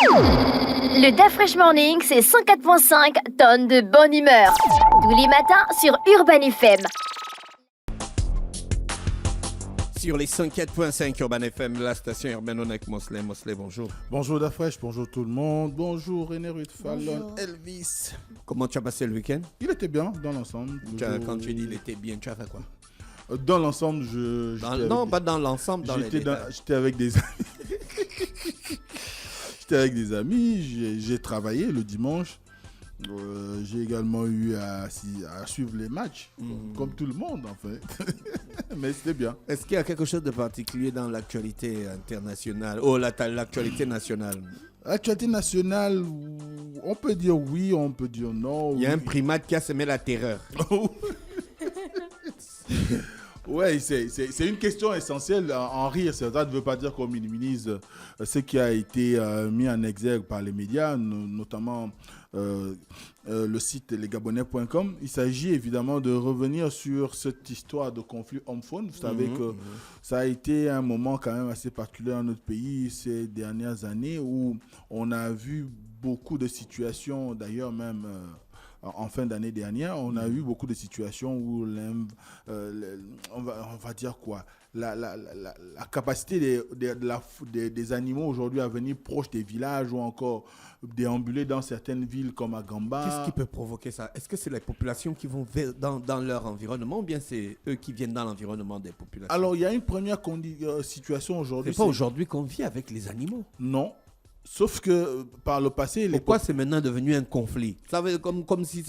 Le DAF Fresh Morning, c'est 104.5 tonnes de bonne humeur. Tous les matins sur Urban FM. Sur les 104.5 Urban FM, la station urbaine avec Mosley. Mosley, bonjour. Bonjour Dafresh, bonjour tout le monde. Bonjour René Ruth Fallon, Elvis. Comment tu as passé le week-end? Il était bien dans l'ensemble. Quand tu dis il était bien, tu as fait quoi? Dans l'ensemble, pas dans l'ensemble, dans les détails. J'étais avec des amis. J'étais avec des amis, j'ai travaillé le dimanche. J'ai également eu à suivre les matchs, comme tout le monde en fait. Mais c'était bien. Est-ce qu'il y a quelque chose de particulier dans l'actualité internationale, l'actualité nationale? L'actualité nationale, on peut dire oui, on peut dire non. Il y a un primate qui a semé la terreur. Ouais, c'est une question essentielle. En rire, ça ne veut pas dire qu'on minimise ce qui a été mis en exergue par les médias, notamment le site lesgabonais.com. Il s'agit évidemment de revenir sur cette histoire de conflit homme-femme. Vous savez que ça a été un moment quand même assez particulier dans notre pays ces dernières années où on a vu beaucoup de situations, d'ailleurs même... En fin d'année dernière, on a eu beaucoup de situations où on va dire quoi, la capacité des animaux aujourd'hui à venir proche des villages ou encore déambuler dans certaines villes comme à Gamba. Qu'est-ce qui peut provoquer ça? Est-ce que c'est les populations qui vont dans leur environnement ou bien c'est eux qui viennent dans l'environnement des populations? Alors, il y a une première situation aujourd'hui. C'est pas aujourd'hui qu'on vit avec les animaux. Non. Sauf que par le passé... Pourquoi c'est maintenant devenu un conflit? Ça veut comme si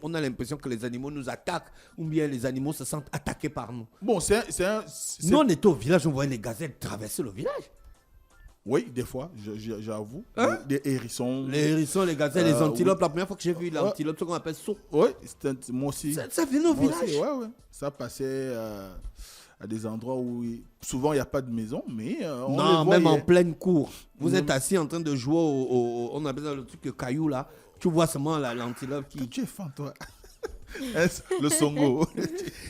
on a l'impression que les animaux nous attaquent ou bien les animaux se sentent attaqués par nous. Bon, Nous, on était au village, on voyait les gazelles traverser le village. Oui, des fois, j'avoue. Des hérissons. Les hérissons, les gazelles, les antilopes. Oui. La première fois que j'ai vu l'antilope, c'est ce qu'on appelle saut. Oui, moi aussi. Ça venait au village. Oui. Ça passait... à des endroits où souvent il n'y a pas de maison, mais on non, les même voyait. en pleine cour. Vous êtes assis en train de jouer on appelle ça le truc de caillou là. Tu vois seulement l'antilope qui... Tu es fan, toi. Le songo,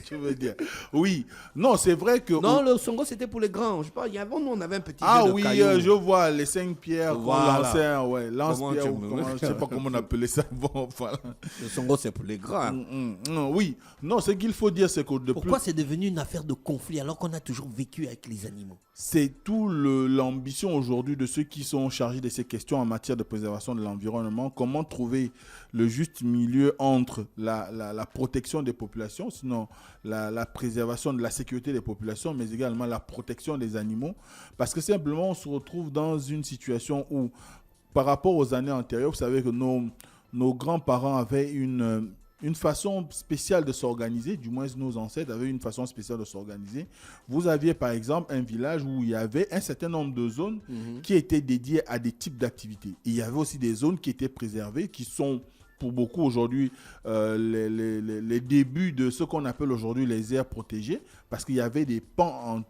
tu veux dire. Oui, non, c'est vrai que... Non, le songo, c'était pour les grands. Je sais pas, nous, on avait un petit jeu de oui, caillou. je vois, les 5 pierres qu'on lançait. Ouais, lance-pierre, je ne sais pas comment on appelait ça. Bon, voilà. Le songo, c'est pour les grands. Oui, non, ce qu'il faut dire, c'est que... Pourquoi c'est devenu une affaire de conflit alors qu'on a toujours vécu avec les animaux? C'est tout l'ambition aujourd'hui de ceux qui sont chargés de ces questions en matière de préservation de l'environnement. Comment trouver le juste milieu entre la protection des populations, sinon la préservation de la sécurité des populations, mais également la protection des animaux. Parce que simplement, on se retrouve dans une situation où, par rapport aux années antérieures, vous savez que nos grands-parents avaient une façon spéciale de s'organiser, du moins nos ancêtres avaient une façon spéciale de s'organiser. Vous aviez par exemple un village où il y avait un certain nombre de zones qui étaient dédiées à des types d'activités. Il y avait aussi des zones qui étaient préservées, qui sont pour beaucoup aujourd'hui les débuts de ce qu'on appelle aujourd'hui les aires protégées, parce qu'il y avait des pans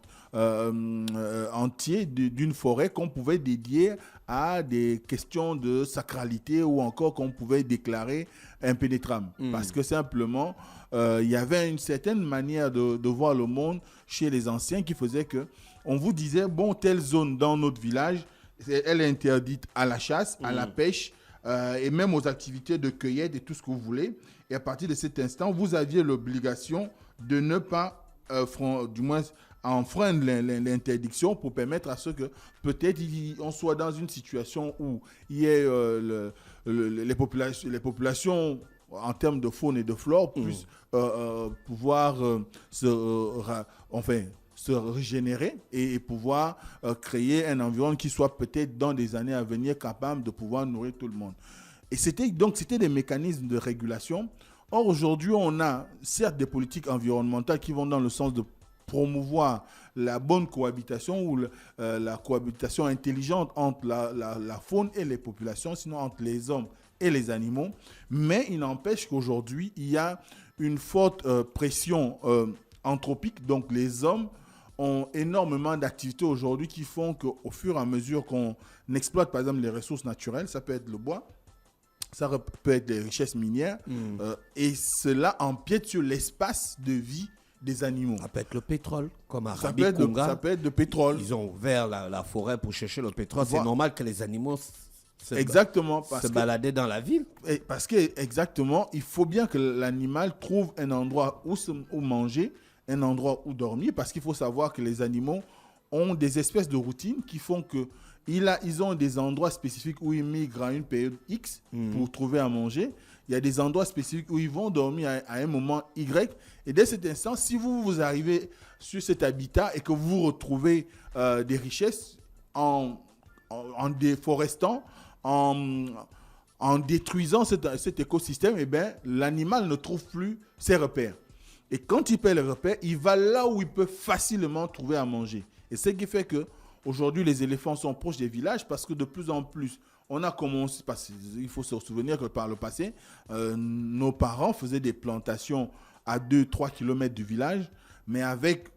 entiers d'une forêt qu'on pouvait dédier à des questions de sacralité ou encore qu'on pouvait déclarer impénétrables. Parce que simplement, il y avait une certaine manière de voir le monde chez les anciens qui faisait que on vous disait, bon, telle zone dans notre village, elle est interdite à la chasse, à la pêche, et même aux activités de cueillette et tout ce que vous voulez. Et à partir de cet instant, vous aviez l'obligation de ne pas, du moins, enfreindre l'interdiction pour permettre à ce que peut-être on soit dans une situation où il y ait les populations en termes de faune et de flore puissent pouvoir se régénérer et pouvoir créer un environnement qui soit peut-être dans des années à venir capable de pouvoir nourrir tout le monde. Et c'était des mécanismes de régulation. Or, aujourd'hui, on a certes des politiques environnementales qui vont dans le sens de promouvoir la bonne cohabitation ou la cohabitation intelligente entre la faune et les populations, sinon entre les hommes et les animaux. Mais il n'empêche qu'aujourd'hui, il y a une forte pression anthropique. Donc, les hommes ont énormément d'activités aujourd'hui qui font qu'au fur et à mesure qu'on exploite, par exemple, les ressources naturelles, ça peut être le bois, ça peut être les richesses minières, et cela empiète sur l'espace de vie des animaux. Ça peut être le pétrole, comme à ça Rabi Konga. Ça peut être le pétrole. Ils ont ouvert la forêt pour chercher le pétrole. C'est normal que les animaux Exactement. Se balader dans la ville. Parce que, exactement, il faut bien que l'animal trouve un endroit où manger, un endroit où dormir, parce qu'il faut savoir que les animaux ont des espèces de routines qui font que ils ont des endroits spécifiques où ils migrent à une période X pour trouver à manger. Il y a des endroits spécifiques où ils vont dormir à un moment Y. Et dès cet instant, si vous arrivez sur cet habitat et que vous retrouvez des richesses en déforestant, en détruisant cet écosystème, eh bien, l'animal ne trouve plus ses repères. Et quand il perd les repères, il va là où il peut facilement trouver à manger. Et ce qui fait qu'aujourd'hui, les éléphants sont proches des villages parce que de plus en plus, on a commencé, parce qu'il faut se souvenir que par le passé, nos parents faisaient des plantations à 2-3 km du village, mais avec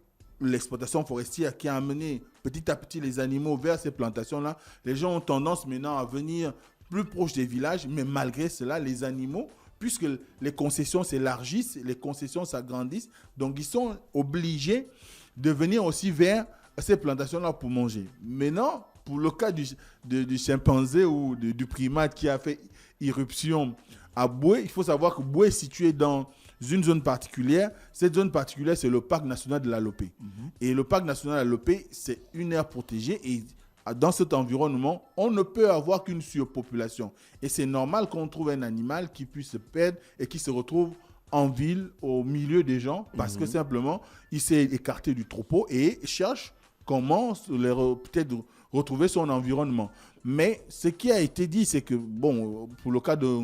l'exploitation forestière qui a amené petit à petit les animaux vers ces plantations-là, les gens ont tendance maintenant à venir plus proche des villages, mais malgré cela, les animaux, puisque les concessions s'élargissent, les concessions s'agrandissent, donc ils sont obligés de venir aussi vers ces plantations-là pour manger. Maintenant, pour le cas du chimpanzé ou du primate qui a fait irruption à Boué, il faut savoir que Boué est situé dans une zone particulière. Cette zone particulière, c'est le parc national de la Lopé. Et le parc national de la Lopé, c'est une aire protégée et dans cet environnement, on ne peut avoir qu'une surpopulation. Et c'est normal qu'on trouve un animal qui puisse se perdre et qui se retrouve en ville, au milieu des gens, parce que simplement, il s'est écarté du troupeau et cherche comment peut-être retrouver son environnement. Mais ce qui a été dit, c'est que, bon, pour le cas de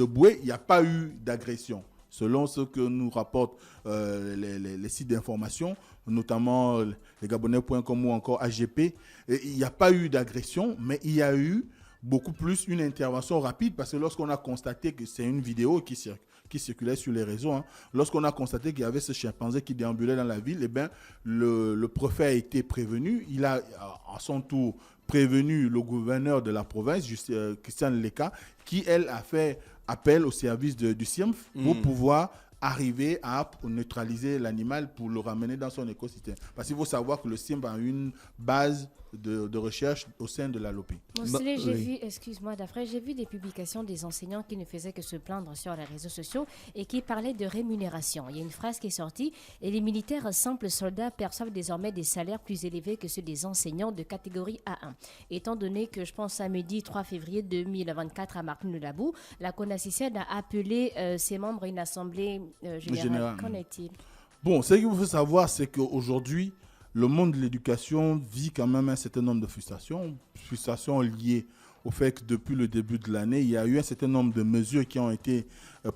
Boué, il n'y a pas eu d'agression. Selon ce que nous rapportent les sites d'information, notamment les Gabonais.com ou encore AGP, il n'y a pas eu d'agression, mais il y a eu beaucoup plus une intervention rapide parce que lorsqu'on a constaté que c'est une vidéo qui circulait sur les réseaux, lorsqu'on a constaté qu'il y avait ce chimpanzé qui déambulait dans la ville, eh bien, le préfet a été prévenu. Il a à son tour prévenu le gouverneur de la province, Christian Leka, qui, elle, a fait appel au service du CIEMF pour pouvoir arriver à neutraliser l'animal pour le ramener dans son écosystème. Parce qu'il faut savoir que le CIEMF a une base de recherche au sein de la LOPI. J'ai vu des publications des enseignants qui ne faisaient que se plaindre sur les réseaux sociaux et qui parlaient de rémunération. Il y a une phrase qui est sortie et les militaires simples soldats perçoivent désormais des salaires plus élevés que ceux des enseignants de catégorie A1. Étant donné que je pense samedi 3 février 2024 à Martin-le-Labou, la CONACYCIAD a appelé ses membres à une assemblée générale. Qu'en est-il? Bon, ce qu'il faut savoir, c'est qu'aujourd'hui, le monde de l'éducation vit quand même un certain nombre de frustrations liées au fait que depuis le début de l'année, il y a eu un certain nombre de mesures qui ont été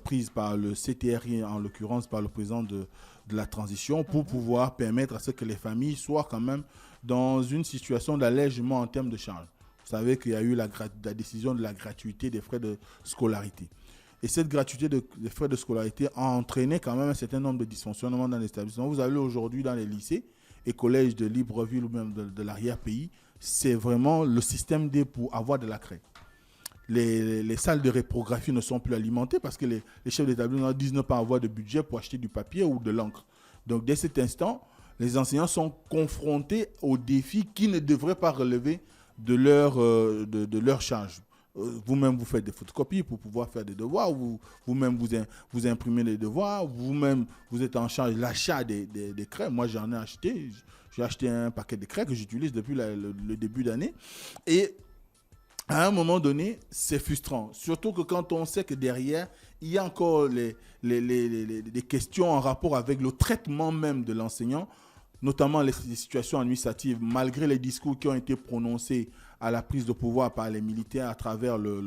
prises par le CTRI, en l'occurrence par le président de la transition, pour pouvoir permettre à ce que les familles soient quand même dans une situation d'allègement en termes de charges. Vous savez qu'il y a eu la décision de la gratuité des frais de scolarité. Et cette gratuité des frais de scolarité a entraîné quand même un certain nombre de dysfonctionnements dans les établissements. Vous allez aujourd'hui dans les lycées et collèges de Libreville ou même de l'arrière-pays, c'est vraiment le système D pour avoir de la craie. Les salles de réprographie ne sont plus alimentées parce que les chefs d'établissement disent ne pas avoir de budget pour acheter du papier ou de l'encre. Donc dès cet instant, les enseignants sont confrontés aux défis qui ne devraient pas relever de leur charge. Vous-même, vous faites des photocopies pour pouvoir faire des devoirs, vous-même, vous imprimez les devoirs, vous-même, vous êtes en charge de l'achat des craies. Moi, j'en ai acheté. J'ai acheté un paquet de craies que j'utilise depuis le début d'année. Et à un moment donné, c'est frustrant. Surtout que quand on sait que derrière, il y a encore des questions en rapport avec le traitement même de l'enseignant, notamment les situations administratives, malgré les discours qui ont été prononcés à la prise de pouvoir par les militaires à travers le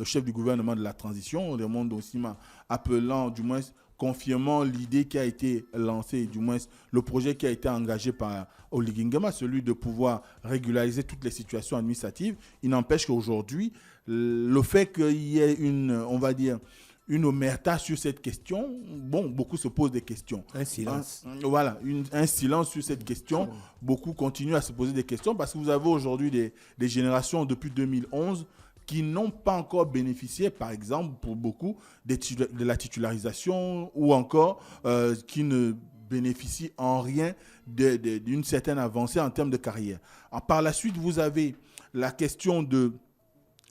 chef du gouvernement de la transition, le monde aussi appelant, du moins confirmant l'idée qui a été lancée, du moins le projet qui a été engagé par Oligui Nguema, celui de pouvoir régulariser toutes les situations administratives. Il n'empêche qu'aujourd'hui, le fait qu'il y ait une omerta sur cette question, bon, beaucoup se posent des questions. Un silence. Un silence sur cette question. Beaucoup continuent à se poser des questions parce que vous avez aujourd'hui des générations depuis 2011 qui n'ont pas encore bénéficié, par exemple, pour beaucoup, de la titularisation ou encore qui ne bénéficient en rien d'une certaine avancée en termes de carrière. Par la suite, vous avez la question de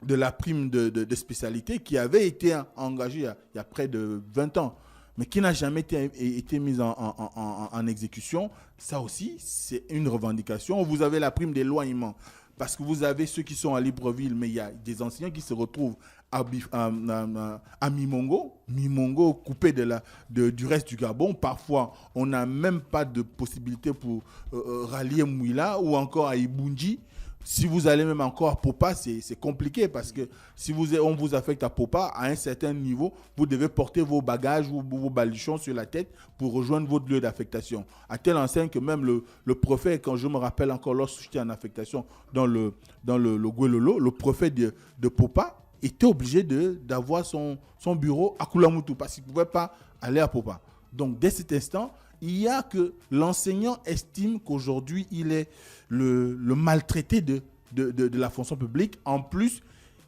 la prime de spécialité qui avait été engagée il y a près de 20 ans, mais qui n'a jamais été mise en exécution. Ça aussi, c'est une revendication. Vous avez la prime d'éloignement, parce que vous avez ceux qui sont à Libreville, mais il y a des enseignants qui se retrouvent à Mimongo, coupé du reste du Gabon. Parfois, on n'a même pas de possibilité pour rallier Mouila ou encore à Ibunji. Si vous allez même encore à Popa, c'est compliqué parce que si on vous affecte à Popa, à un certain niveau, vous devez porter vos bagages ou vos baluchons sur la tête pour rejoindre votre lieu d'affectation. À telle enseigne que même le préfet, quand je me rappelle encore lorsque j'étais en affectation dans le Guelolo, le préfet de Popa était obligé d'avoir son bureau à Koulamoutou parce qu'il ne pouvait pas aller à Popa. Donc, dès cet instant, il y a que l'enseignant estime qu'aujourd'hui, il est le maltraité de la fonction publique. En plus,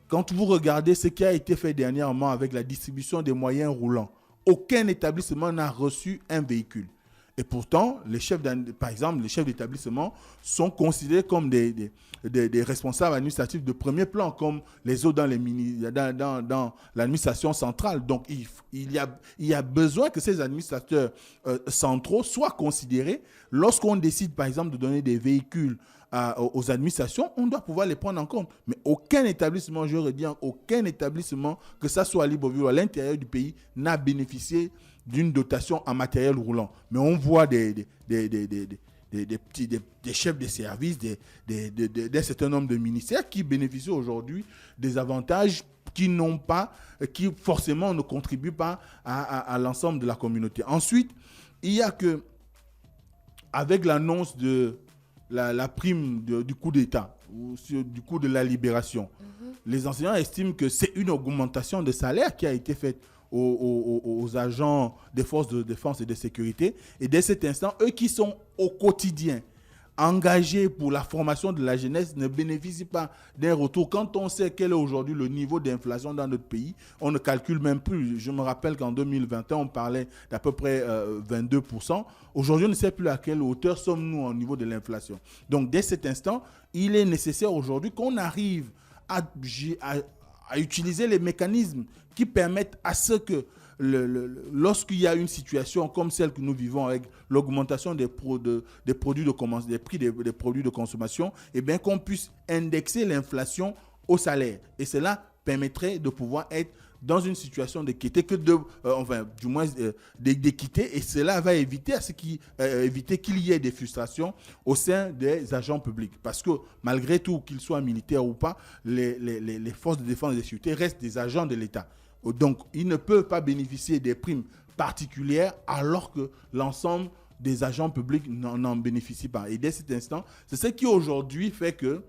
quand vous regardez ce qui a été fait dernièrement avec la distribution des moyens roulants, aucun établissement n'a reçu un véhicule. Et pourtant, par exemple, les chefs d'établissement sont considérés comme des responsables administratifs de premier plan, comme les autres dans l'administration centrale. Donc, il y a besoin que ces administrateurs centraux soient considérés. Lorsqu'on décide, par exemple, de donner des véhicules aux administrations, on doit pouvoir les prendre en compte. Mais aucun établissement, je redis, aucun établissement, que ça soit à Libreville ou à l'intérieur du pays, n'a bénéficié d'une dotation en matériel roulant. Mais on voit des chefs de service, d'un certain nombre de ministères qui bénéficient aujourd'hui des avantages qui forcément ne contribuent pas à l'ensemble de la communauté. Ensuite, il y a que, avec l'annonce de la prime du coup d'État, ou du coup de la libération, les enseignants estiment que c'est une augmentation de salaire qui a été faite aux agents des forces de défense et de sécurité. Et dès cet instant, eux qui sont au quotidien engagés pour la formation de la jeunesse ne bénéficient pas d'un retour. Quand on sait quel est aujourd'hui le niveau d'inflation dans notre pays, on ne calcule même plus. Je me rappelle qu'en 2021, on parlait d'à peu près 22%. Aujourd'hui, on ne sait plus à quelle hauteur sommes-nous au niveau de l'inflation. Donc, dès cet instant, il est nécessaire aujourd'hui qu'on arrive à utiliser les mécanismes qui permettent à ce que lorsqu'il y a une situation comme celle que nous vivons avec l'augmentation des prix des produits de consommation, et bien qu'on puisse indexer l'inflation au salaire. Et cela permettrait de pouvoir être dans une situation d'équité, d'équité, et cela va éviter qu'il y ait des frustrations au sein des agents publics. Parce que malgré tout, qu'ils soient militaires ou pas, les forces de défense et de sécurité restent des agents de l'État. Donc, ils ne peuvent pas bénéficier des primes particulières alors que l'ensemble des agents publics n'en bénéficient pas. Et dès cet instant, c'est ce qui aujourd'hui fait qu'il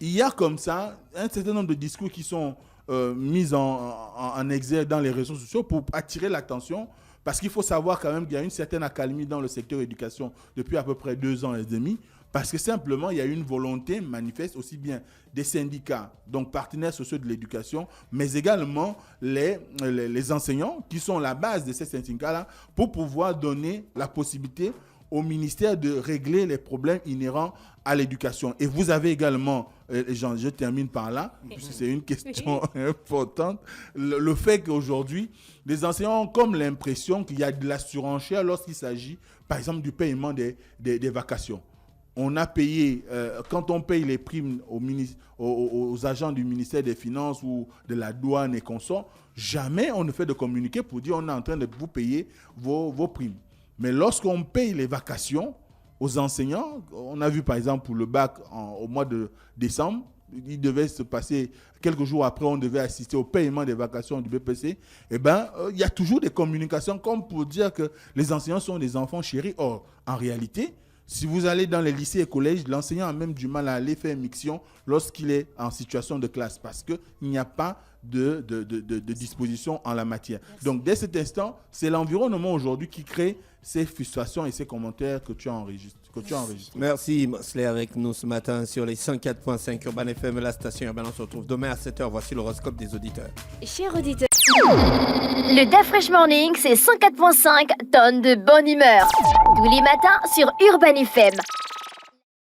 y a comme ça un certain nombre de discours qui sont mis en exergue dans les réseaux sociaux pour attirer l'attention, parce qu'il faut savoir quand même qu'il y a une certaine accalmie dans le secteur éducation depuis à peu près 2 ans et demi, parce que simplement il y a une volonté manifeste aussi bien des syndicats, donc partenaires sociaux de l'éducation, mais également les enseignants qui sont la base de ces syndicats-là, pour pouvoir donner la possibilité au ministère de régler les problèmes inhérents à l'éducation. Et vous avez également, je termine par là, puisque c'est une question importante, le fait qu'aujourd'hui, les enseignants ont comme l'impression qu'il y a de la surenchère lorsqu'il s'agit, par exemple, du paiement des vacations. On a payé, quand on paye les primes aux agents du ministère des Finances ou de la douane et consorts, jamais on ne fait de communiqué pour dire on est en train de vous payer vos primes. Mais lorsqu'on paye les vacations aux enseignants, on a vu par exemple pour le bac au mois de décembre, il devait se passer quelques jours après, on devait assister au paiement des vacations du BPC. Eh bien, il y a toujours des communications comme pour dire que les enseignants sont des enfants chéris. Or, en réalité, si vous allez dans les lycées et collèges, l'enseignant a même du mal à aller faire miction lorsqu'il est en situation de classe parce qu'il n'y a pas de disposition en la matière. Merci. Donc, dès cet instant, c'est l'environnement aujourd'hui qui crée ces frustrations et ces commentaires que tu as enregistrés. Merci, Mosley, avec nous ce matin sur les 104.5 Urban FM, la station Urban. On se retrouve demain à 7h. Voici l'horoscope des auditeurs. Chers auditeurs, Le DaFresh Morning, c'est 104.5 tonnes de bonne humeur. Tous les matins sur Urban FM.